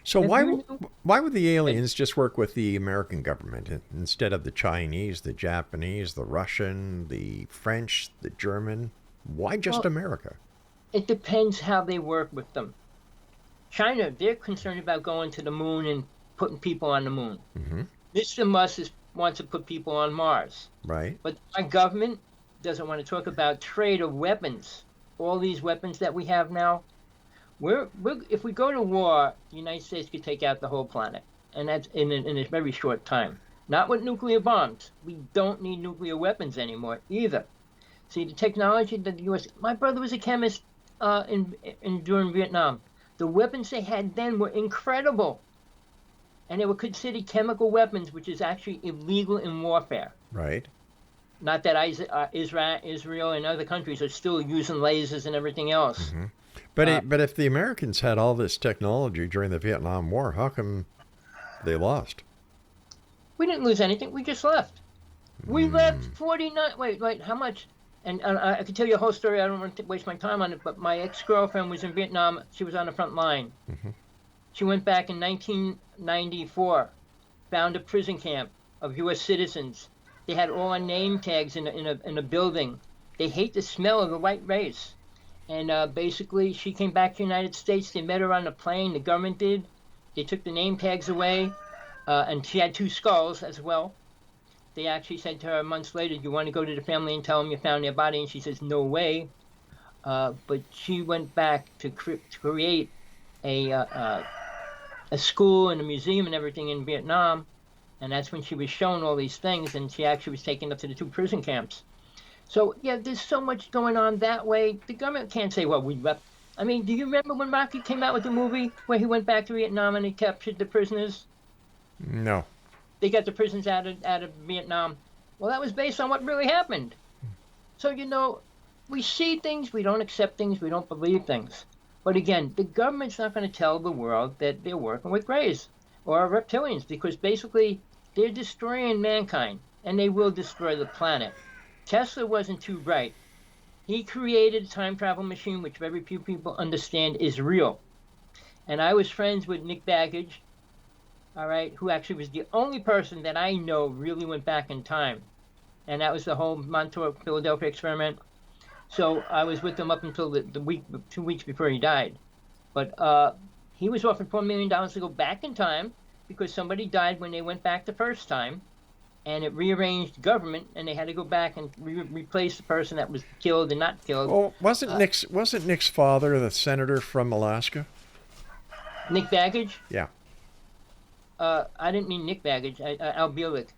So why would the aliens just work with the American government instead of the Chinese, the Japanese, the Russian, the French, the German? Why just America? It depends how they work with them. China, they're concerned about going to the moon and putting people on the moon. Mm-hmm. Mr. Musk wants to put people on Mars. Right. But our government doesn't want to talk about trade of weapons. All these weapons that we have now. If we go to war, the United States could take out the whole planet. And that's in a very short time. Not with nuclear bombs. We don't need nuclear weapons anymore either. See, the technology that the U.S. My brother was a chemist during Vietnam. The weapons they had then were incredible. And they were considered chemical weapons, which is actually illegal in warfare. Right. Not that Israel and other countries are still using lasers and everything else. Mm-hmm. But if the Americans had all this technology during the Vietnam War, how come they lost? We didn't lose anything. We just left. We left 49. Wait, how much? And I could tell you a whole story. I don't want to waste my time on it, but my ex-girlfriend was in Vietnam. She was on the front line. Mm-hmm. She went back in 1994, found a prison camp of U.S. citizens. They had all our name tags in a building. They hate the smell of the white race. And basically, she came back to the United States. They met her on the plane. The government did. They took the name tags away. And she had 2 skulls as well. They actually said to her months later, "You want to go to the family and tell them you found their body?" And she says, "No way." But she went back to create a school and a museum and everything in Vietnam. And that's when she was shown all these things. And she actually was taken up to the 2 prison camps. So, yeah, there's so much going on that way. The government can't say, well, we left. I mean, do you remember when Rocky came out with the movie where he went back to Vietnam and he captured the prisoners? No. They got the prisoners out of Vietnam. Well, that was based on what really happened. So, we see things, we don't accept things, we don't believe things. But again, the government's not going to tell the world that they're working with Greys or reptilians because basically they're destroying mankind and they will destroy the planet. Tesla wasn't too bright. He created a time travel machine, which very few people understand is real. And I was friends with Nick Baggage, all right, who actually was the only person that I know really went back in time. And that was the whole Montauk, Philadelphia experiment. So I was with him up until the week, 2 weeks before he died. But he was offered $4 million to go back in time because somebody died when they went back the first time. And it rearranged government, and they had to go back and replace the person that was killed and not killed. Oh, wasn't Nick's father the senator from Alaska? Nick Baggage? Yeah. I didn't mean Nick Baggage. Al Bulick.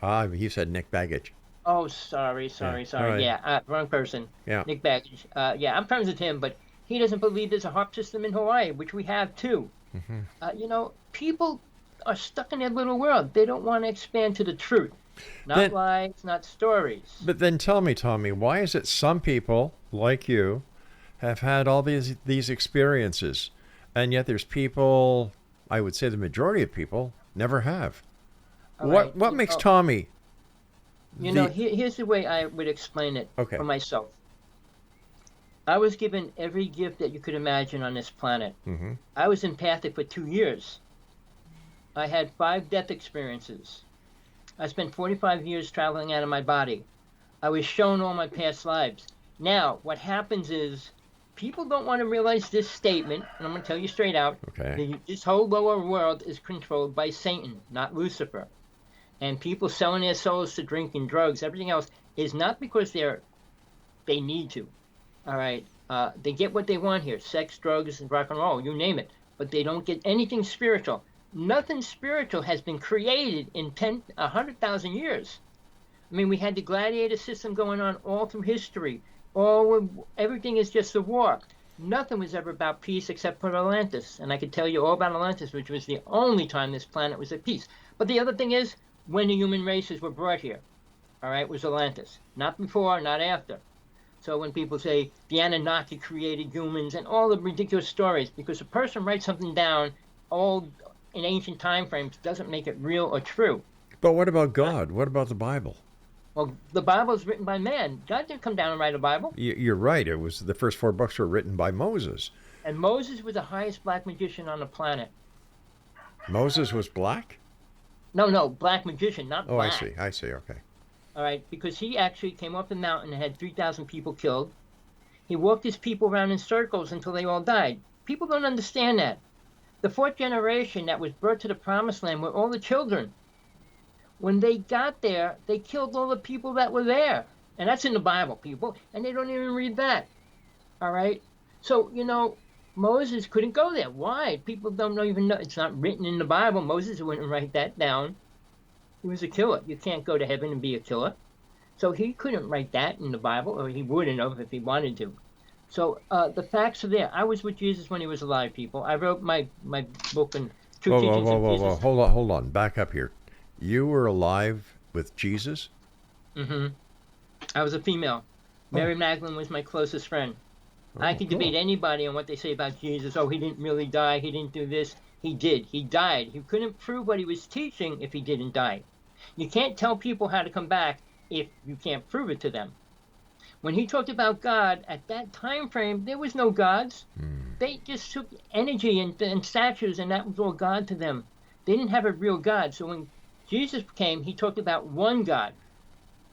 Ah, you said Nick Baggage. Oh, sorry. Right. Yeah, wrong person. Yeah. Nick Baggage. Yeah, I'm friends with him, but he doesn't believe there's a HAWK system in Hawaii, which we have too. Mm-hmm. People are stuck in their little world. They don't want to expand to the truth. Not lies, not stories. But then tell me, Tommy, why is it some people like you have had all these experiences, and yet there's people, I would say the majority of people, never have? What makes Tommy? Here's the way I would explain it for myself. I was given every gift that you could imagine on this planet. Mm-hmm. I was empathic for 2 years. I had 5 death experiences. I spent 45 years traveling out of my body. I was shown all my past lives. Now, what happens is people don't want to realize this statement, and I'm going to tell you straight out. Okay. This whole lower world is controlled by Satan, not Lucifer. And people selling their souls to drink and drugs, everything else, is not because they need to. All right? They get what they want here, sex, drugs, and rock and roll, you name it. But they don't get anything spiritual. Nothing spiritual has been created in 100,000 years. I mean, we had the gladiator system going on all through history. Everything is just a war. Nothing was ever about peace except for Atlantis. And I could tell you all about Atlantis, which was the only time this planet was at peace. But the other thing is, when the human races were brought here, all right, was Atlantis. Not before, not after. So when people say the Anunnaki created humans and all the ridiculous stories, because a person writes something down all in ancient time frames doesn't make it real or true. But what about God? What about the Bible? Well, the Bible is written by man. God didn't come down and write a Bible. You're right. It was the first 4 books were written by Moses. And Moses was the highest black magician on the planet. Moses was black? No, black magician, not Oh, black. I see. Okay. All right, because he actually came up the mountain and had 3,000 people killed. He walked his people around in circles until they all died. People don't understand that. The 4th generation that was brought to the promised land were all the children. When they got there, they killed all the people that were there. And that's in the Bible, people. And they don't even read that. All right? So, Moses couldn't go there. Why? People don't even know. It's not written in the Bible. Moses wouldn't write that down. He was a killer. You can't go to heaven and be a killer. So he couldn't write that in the Bible, or he wouldn't have if he wanted to. So the facts are there. I was with Jesus when he was alive, people. I wrote my book and True Teachings of Jesus. Hold on. Back up here. You were alive with Jesus? Mm-hmm. I was a female. Mary Magdalene was my closest friend. I could debate anybody on what they say about Jesus. Oh, he didn't really die. He didn't do this. He did. He died. You couldn't prove what he was teaching if he didn't die. You can't tell people how to come back if you can't prove it to them. When he talked about God, at that time frame, there was no gods. They just took energy and statues, and that was all God to them. They didn't have a real God. So when Jesus came, he talked about one God.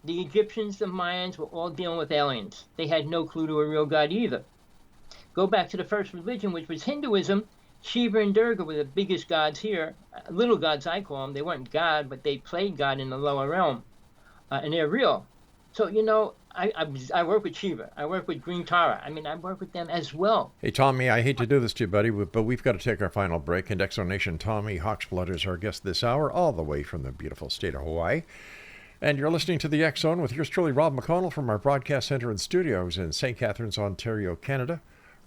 The Egyptians, the Mayans were all dealing with aliens. They had no clue to a real God either. Go back to the first religion, which was Hinduism. Shiva and Durga were the biggest gods here. Little gods, I call them. They weren't God, but they played God in the lower realm. And they're real. So, I work with Shiva. I work with Green Tara. I mean, I work with them as well. Hey, Tommy, I hate to do this to you, buddy, but we've got to take our final break. And Exonation Tommy HAWKSBLOOD is our guest this hour, all the way from the beautiful state of Hawaii. And you're listening to the X Zone with yours truly, Rob McConnell, from our broadcast center and studios in St. Catharines, Ontario, Canada.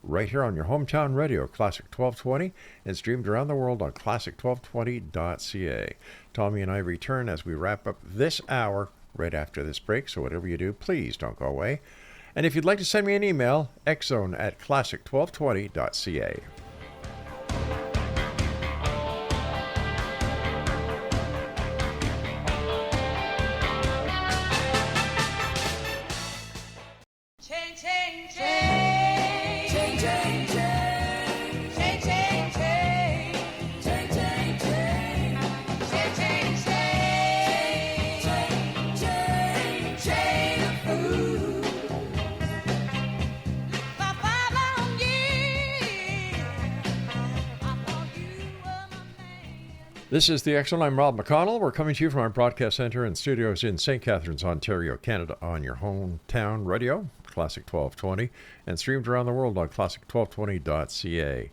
Right here on your hometown radio, Classic 1220, and streamed around the world on classic1220.ca. Tommy and I return as we wrap up this hour right after this break, so whatever you do, please don't go away. And if you'd like to send me an email, xzone@classic1220.ca. This is the X Zone. I'm Rob McConnell. We're coming to you from our broadcast center and studios in St. Catharines, Ontario, Canada, on your hometown radio, Classic 1220, and streamed around the world on classic1220.ca.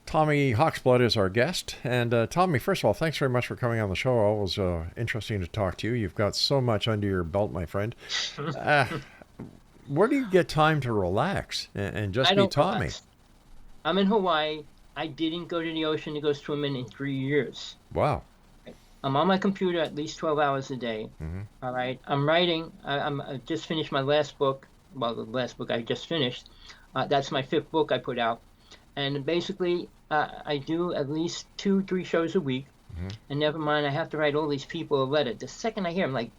Tommy HAWKSBLOOD is our guest. And Tommy, first of all, thanks very much for coming on the show. Always interesting to talk to you. You've got so much under your belt, my friend. Where do you get time to relax and just be Tommy? Relax. I'm in Hawaii. I didn't go to the ocean to go swimming in 3 years. Wow. I'm on my computer at least 12 hours a day. Mm-hmm. All right. I'm writing. I just finished my last book. Well, the last book I just finished. That's my 5th book I put out. And basically, I do at least 2-3 shows a week. Mm-hmm. And never mind, I have to write all these people a letter. The second I hear them, like,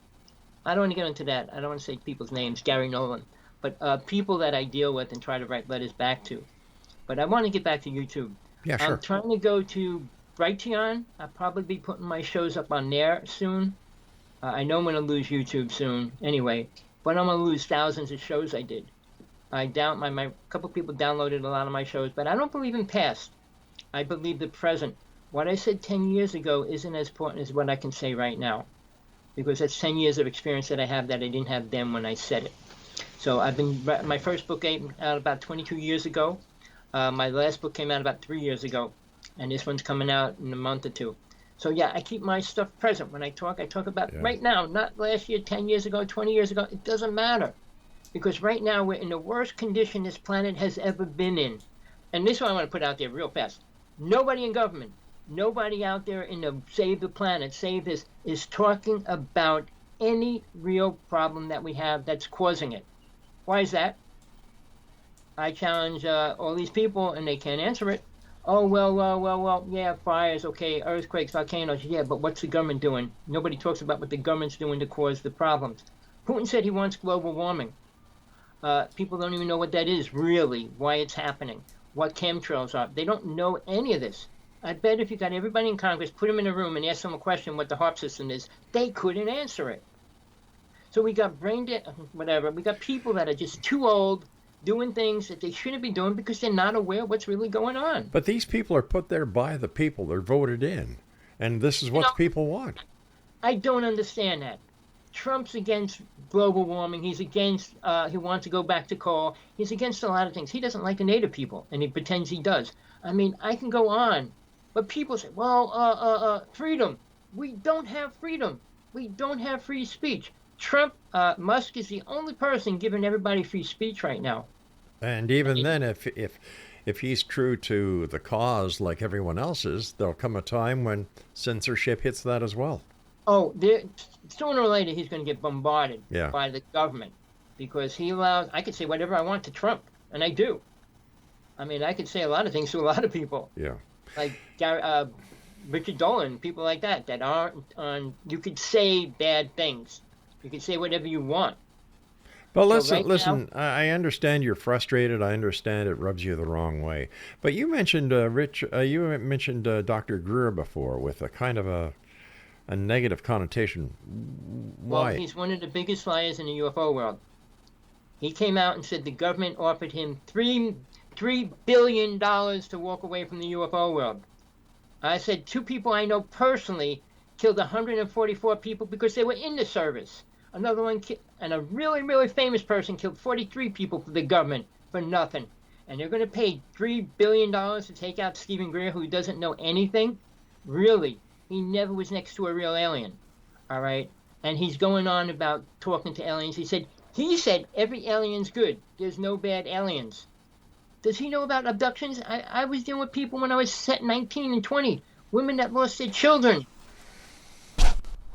I don't want to get into that. I don't want to say people's names, Gary Nolan. But people that I deal with and try to write letters back to. But I want to get back to YouTube. Yeah, sure. I'm trying to go to Brighteon. I'll probably be putting my shows up on there soon. I know I'm going to lose YouTube soon anyway, but I'm going to lose thousands of shows I did. I doubt my couple people downloaded a lot of my shows, but I don't believe in past. I believe the present. What I said 10 years ago isn't as important as what I can say right now, because that's 10 years of experience that I have that I didn't have then when I said it. So my first book came out about 22 years ago. My last book came out about 3 years ago, and this one's coming out in a month or two. So yeah, I keep my stuff present. When I talk about right now, not last year, 10 years ago, 20 years ago. It doesn't matter, because right now we're in the worst condition this planet has ever been in. And this one I want to put out there real fast. Nobody in government, nobody out there in the Save the Planet, Save This, is talking about any real problem that we have that's causing it. Why is that? I challenge all these people, and they can't answer it. Oh, well, yeah, fires, okay, earthquakes, volcanoes, yeah, but what's the government doing? Nobody talks about what the government's doing to cause the problems. Putin said he wants global warming. People don't even know what that is, really, why it's happening, what chemtrails are. They don't know any of this. I bet if you got everybody in Congress, put them in a room and ask them a question what the HARP system is, they couldn't answer it. So we got brain dead, whatever. We got people that are just too old, doing things that they shouldn't be doing because they're not aware of what's really going on. But these people are put there by the people. They're voted in. And this is what the people want. I don't understand that. Trump's against global warming. He's against, he wants to go back to coal. He's against a lot of things. He doesn't like the native people, and he pretends he does. I mean, I can go on. But people say, well, freedom. We don't have freedom. We don't have free speech. Musk is the only person giving everybody free speech right now. And even then, if he's true to the cause like everyone else is, there'll come a time when censorship hits that as well. Oh, sooner or later he's going to get bombarded by the government, because I could say whatever I want to Trump, and I do. I mean, I could say a lot of things to a lot of people. Yeah. Like Richard Dolan, people like that aren't on. You could say bad things. You can say whatever you want. But listen. I understand you're frustrated. I understand it rubs you the wrong way. But you mentioned Dr. Greer before with a kind of a negative connotation. Why? Well, he's one of the biggest liars in the UFO world. He came out and said the government offered him $3 billion to walk away from the UFO world. I said 2 people I know personally killed 144 people because they were in the service. Another one, and a really, really famous person killed 43 people for the government for nothing. And they're going to pay $3 billion to take out Stephen Greer, who doesn't know anything? Really? He never was next to a real alien. All right? And he's going on about talking to aliens. He said every alien's good. There's no bad aliens. Does he know about abductions? I was dealing with people when I was 19 and 20. Women that lost their children.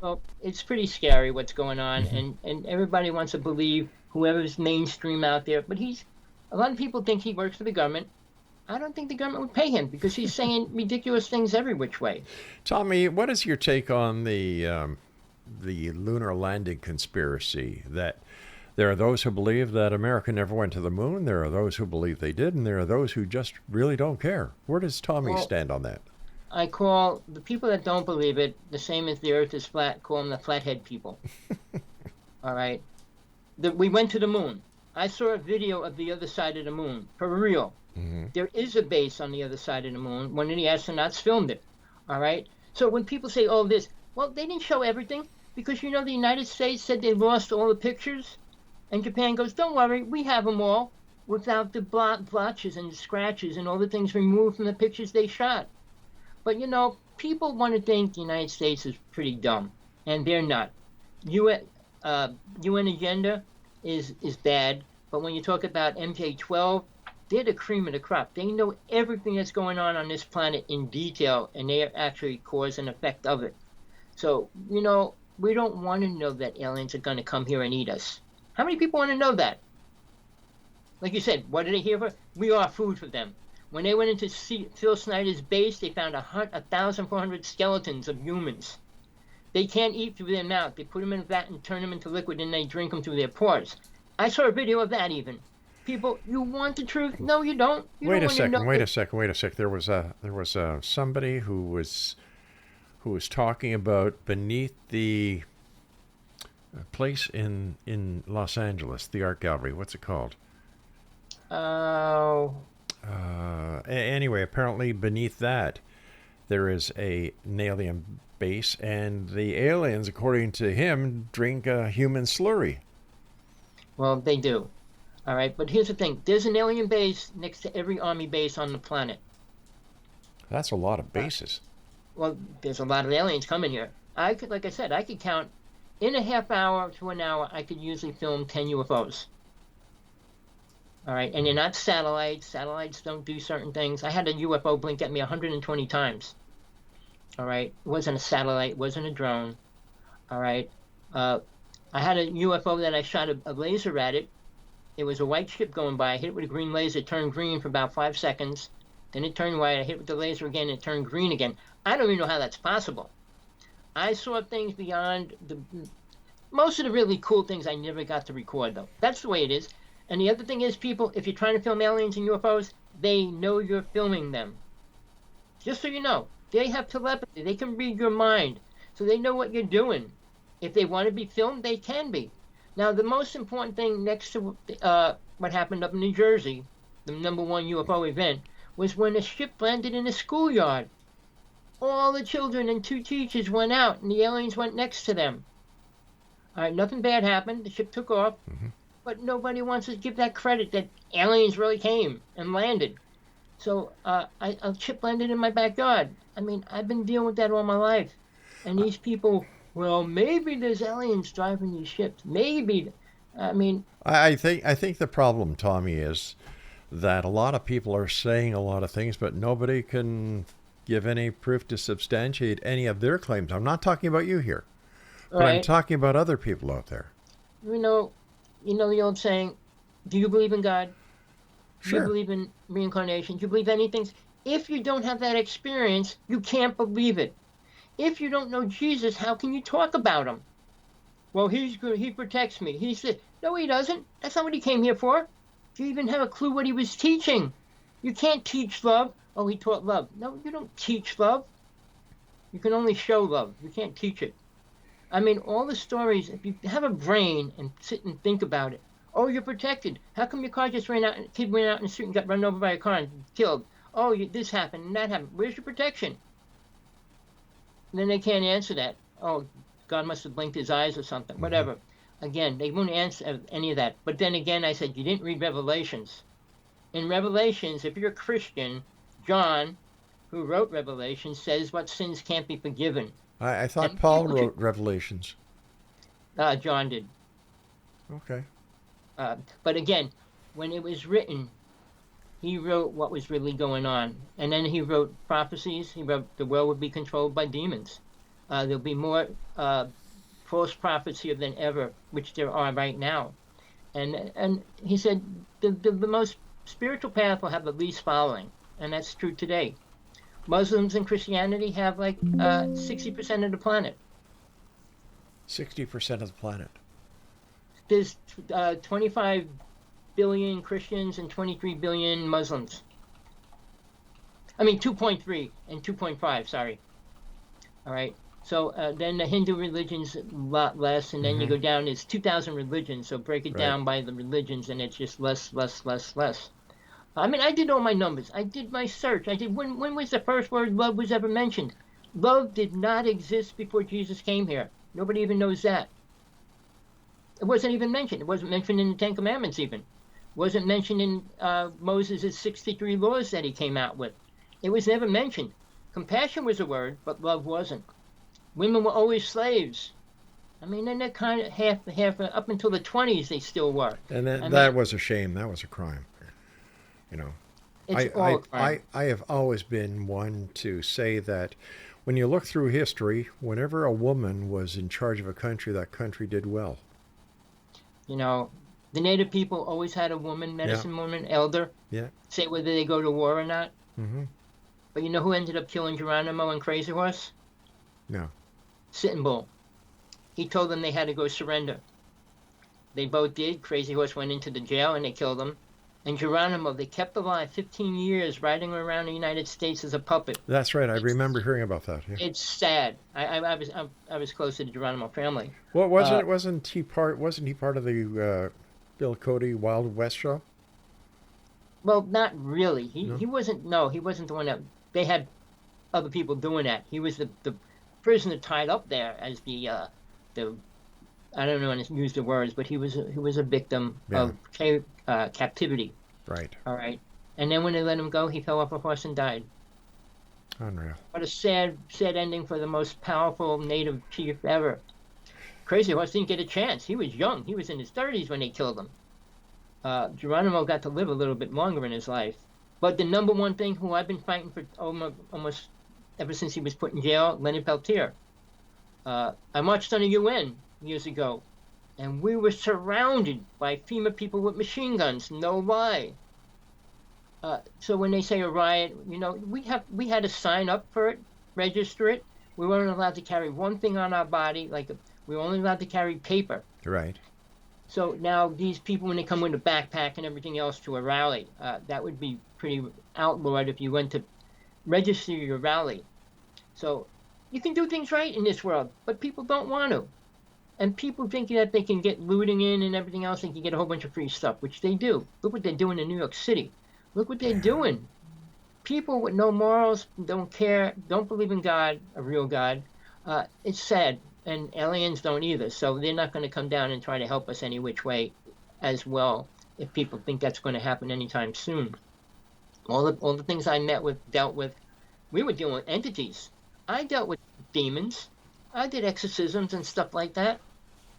Well, it's pretty scary what's going on, and everybody wants to believe whoever's mainstream out there. But a lot of people think he works for the government. I don't think the government would pay him because he's saying ridiculous things every which way. Tommy, what is your take on the lunar landing conspiracy? That there are those who believe that America never went to the moon, there are those who believe they did, and there are those who just really don't care. Where does Tommy stand on that? I call the people that don't believe it the same as the earth is flat, call them the flathead people. All right? We went to the moon. I saw a video of the other side of the moon, for real. Mm-hmm. There is a base on the other side of the moon. One of the astronauts filmed it. All right? So when people say, they didn't show everything, because the United States said they lost all the pictures, and Japan goes, don't worry, we have them all, without the blotches and the scratches and all the things removed from the pictures they shot. But, people want to think the United States is pretty dumb, and they're not. UN agenda is bad, but when you talk about MK12, they're the cream of the crop. They know everything that's going on this planet in detail, and they are actually cause and effect of it. So, we don't want to know that aliens are going to come here and eat us. How many people want to know that? Like you said, what are they here for? We are food for them. When they went into Phil Snyder's base, they found 1,400 skeletons of humans. They can't eat through their mouth. They put them in a vat and turn them into liquid, and they drink them through their pores. I saw a video of that even. People, you want the truth? No, you don't. Wait a second. There was somebody who was talking about beneath the place in Los Angeles, the art gallery. What's it called? Oh. Anyway, apparently beneath that, there is an alien base, and the aliens, according to him, drink a human slurry. Well, they do. All right, but here's the thing. There's an alien base next to every army base on the planet. That's a lot of bases. Well, there's a lot of aliens coming here. Like I said, I could count in a half hour to an hour, I could usually film 10 UFOs. All right, and they're not satellites. Satellites don't do certain things. I had a UFO blink at me 120 times. All right, it wasn't a satellite, it wasn't a drone. All right, I had a UFO that I shot a laser at it. It was a white ship going by. I hit it with a green laser. It turned green for about 5 seconds. Then it turned white. I hit it with the laser again. And it turned green again. I don't even know how that's possible. I saw things beyond most of the really cool things I never got to record, though. That's the way it is. And the other thing is, people, if you're trying to film aliens and UFOs, they know you're filming them. Just so you know, they have telepathy. They can read your mind. So they know what you're doing. If they want to be filmed, they can be. Now, the most important thing next to what happened up in New Jersey, the #1 UFO event, was when a ship landed in a schoolyard. All the children and 2 teachers went out, and the aliens went next to them. All right, nothing bad happened. The ship took off. Mm-hmm. But nobody wants to give that credit that aliens really came and landed. So a ship landed in my backyard. I mean, I've been dealing with that all my life. And these people, well, maybe there's aliens driving these ships. Maybe. I mean, I think the problem, Tommy, is that a lot of people are saying a lot of things, but nobody can give any proof to substantiate any of their claims. I'm not talking about you here, but right. I'm talking about other people out there. You know the old saying, do you believe in God? Sure. Do you believe in reincarnation? Do you believe anything? If you don't have that experience, you can't believe it. If you don't know Jesus, how can you talk about him? Well, he's good. He protects me. He said, no, he doesn't. That's not what he came here for. Do you even have a clue what he was teaching? You can't teach love. Oh, he taught love. No, you don't teach love. You can only show love. You can't teach it. I mean, all the stories, if you have a brain and sit and think about it. Oh, you're protected. How come your car just ran out, and a kid ran out in the street and got run over by a car and killed? Oh, this happened and that happened. Where's your protection? And then they can't answer that. Oh, God must have blinked his eyes or something. Mm-hmm. Whatever. Again, they won't answer any of that. But then again, I said, you didn't read Revelations. In Revelations, if you're a Christian, John, who wrote Revelations, says what sins can't be forgiven. I thought Paul wrote Revelations. John did. Okay. But again, when it was written, he wrote what was really going on. And then he wrote prophecies. He wrote the world would be controlled by demons. There'll be more false prophets here than ever, which there are right now. And he said the most spiritual path will have the least following. And that's true today. Muslims and Christianity have like 60% of the planet. 60% of the planet. There's 25 billion Christians and 23 billion Muslims. I mean 2.3 and 2.5, sorry. All right. So then the Hindu religion's a lot less, and then you go down, it's 2,000 religions, so break it down by the religions, and it's just less. I mean, I did all my numbers. I did my search. I did. When was the first word love was ever mentioned? Love did not exist before Jesus came here. Nobody even knows that. It wasn't even mentioned. It wasn't mentioned in the Ten Commandments even. It wasn't mentioned in Moses' 63 laws that he came out with. It was never mentioned. Compassion was a word, but love wasn't. Women were always slaves. I mean, then they're kind of half up until the 20s they still were. And that was a shame. That was a crime. You know, I have always been one to say that when you look through history, whenever a woman was in charge of a country, that country did well. You know, the Native people always had a woman, medicine woman, elder, say whether they go to war or not. Mm-hmm. But you know who ended up killing Geronimo and Crazy Horse? No. Sitting Bull. He told them they had to go surrender. They both did. Crazy Horse went into the jail and they killed him. And Geronimo, they kept alive 15 years riding around the United States as a puppet. That's right. I remember hearing about that. Yeah. It's sad. I was close to the Geronimo family. Well, wasn't he part of the Bill Cody Wild West show? Well, not really. He wasn't. No, he wasn't the one that they had other people doing that. He was the prisoner tied up there as the I don't know how to use the words, but he was a victim of captivity. Right. All right. And then when they let him go, he fell off a horse and died. Unreal. What a sad ending for the most powerful native chief ever. Crazy Horse didn't get a chance. He was young. He was in his 30s when they killed him. Geronimo got to live a little bit longer in his life. But the number one thing who I've been fighting for almost ever since he was put in jail, Leonard Peltier. I marched on the UN years ago, and we were surrounded by FEMA people with machine guns. No lie. So when they say a riot, you know, we had to sign up for it, register it. We weren't allowed to carry one thing on our body. We were only allowed to carry paper. Right. So now these people, when they come with a backpack and everything else to a rally, that would be pretty outlawed if you went to register your rally. So you can do things right in this world, but people don't want to. And people think that they can get looting in and everything else, and can get a whole bunch of free stuff, which they do. Look what they're doing in New York City. Look what they're doing. People with no morals, don't care, don't believe in God, a real God. It's sad. And aliens don't either. So they're not going to come down and try to help us any which way as well, if people think that's going to happen anytime soon. All the things I dealt with, we were dealing with entities. I dealt with demons. I did exorcisms and stuff like that.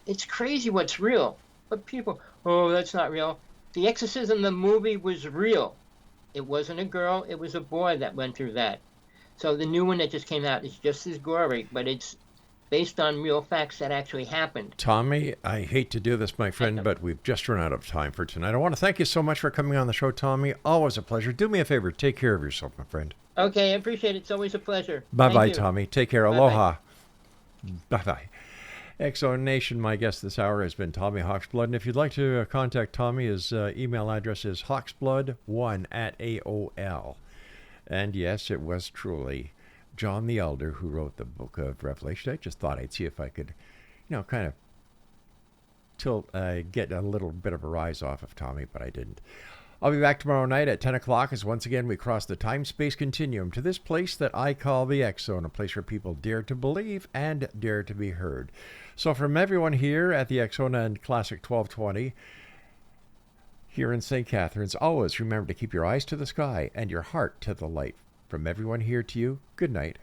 It's crazy what's real. But people, oh, that's not real. The Exorcism, the movie, was real. It wasn't a girl, it was a boy that went through that. So the new one that just came out is just as gory, but it's based on real facts that actually happened. Tommy, I hate to do this, my friend, but we've just run out of time for tonight. I want to thank you so much for coming on the show, Tommy. Always a pleasure. Do me a favor. Take care of yourself, my friend. Okay, I appreciate it. It's always a pleasure. Bye-bye, Tommy. Take care. Aloha. Bye-bye. Exo Nation, my guest this hour has been Tommy HAWKSBLOOD. And if you'd like to contact Tommy, his email address is hawksblood1@AOL. And yes, it was truly John the Elder who wrote the book of Revelation. I just thought I'd see if I could, kind of get a little bit of a rise off of Tommy, but I didn't. I'll be back tomorrow night at 10 o'clock as once again we cross the time-space continuum to this place that I call the X Zone, a place where people dare to believe and dare to be heard. So from everyone here at the X Zone and Classic 1220 here in St. Catharines, always remember to keep your eyes to the sky and your heart to the light. From everyone here to you, good night.